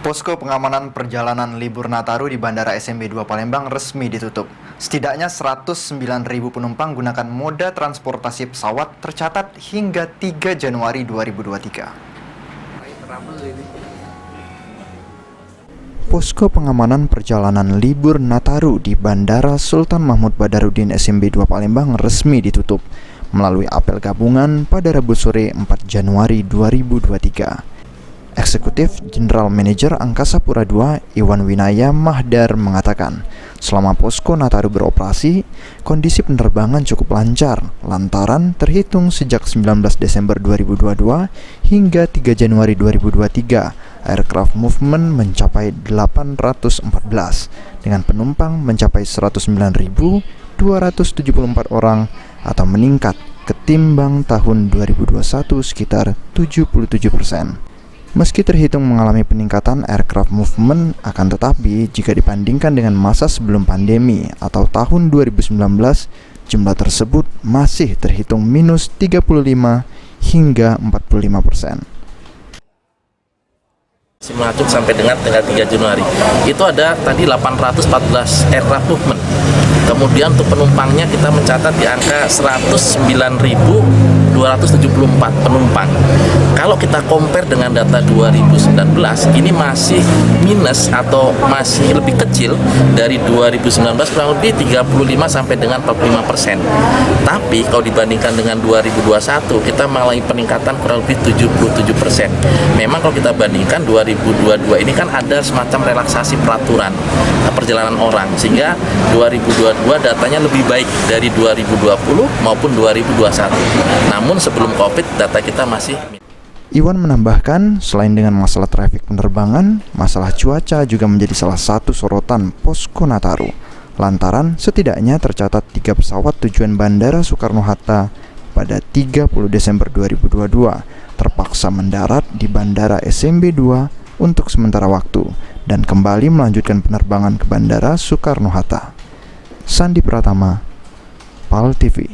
Posko pengamanan perjalanan libur Nataru di Bandara SMB 2 Palembang resmi ditutup. Setidaknya 109.000 penumpang gunakan moda transportasi pesawat tercatat hingga 3 Januari 2023. Posko pengamanan perjalanan libur Nataru di Bandara Sultan Mahmud Badarudin SMB 2 Palembang resmi ditutup melalui apel gabungan pada Rabu sore 4 Januari 2023. Eksekutif General Manager Angkasa Pura II Iwan Winaya Mahdar mengatakan, selama posko Nataru beroperasi, kondisi penerbangan cukup lancar lantaran terhitung sejak 19 Desember 2022 hingga 3 Januari 2023, aircraft movement mencapai 814 dengan penumpang mencapai 109.274 orang atau meningkat ketimbang tahun 2021 sekitar 77%. Meski terhitung mengalami peningkatan aircraft movement, akan tetapi jika dibandingkan dengan masa sebelum pandemi atau tahun 2019, jumlah tersebut masih terhitung minus 35 hingga 45%. Mengacu sampai dengan tanggal 3 Januari itu ada tadi 814 aircraft movement. Kemudian untuk penumpangnya kita mencatat di angka 109.274 penumpang. Kalau kita compare dengan data 2019, ini masih minus atau masih lebih kecil dari 2019, kurang lebih 35 sampai dengan 45%. Tapi kalau dibandingkan dengan 2021, kita mengalami peningkatan kurang lebih 77%. Memang kalau kita bandingkan 2022 ini kan ada semacam relaksasi peraturan perjalanan orang, sehingga 2022 datanya lebih baik dari 2020 maupun 2021. Namun sebelum Covid data kita masih. Iwan menambahkan, selain dengan masalah trafik penerbangan, masalah cuaca juga menjadi salah satu sorotan posko Nataru. Lantaran setidaknya tercatat 3 pesawat tujuan Bandara Soekarno-Hatta pada 30 Desember 2022 terpaksa mendarat di Bandara SMB 2 untuk sementara waktu dan kembali melanjutkan penerbangan ke Bandara Soekarno-Hatta. Sandi Pratama, PAL TV.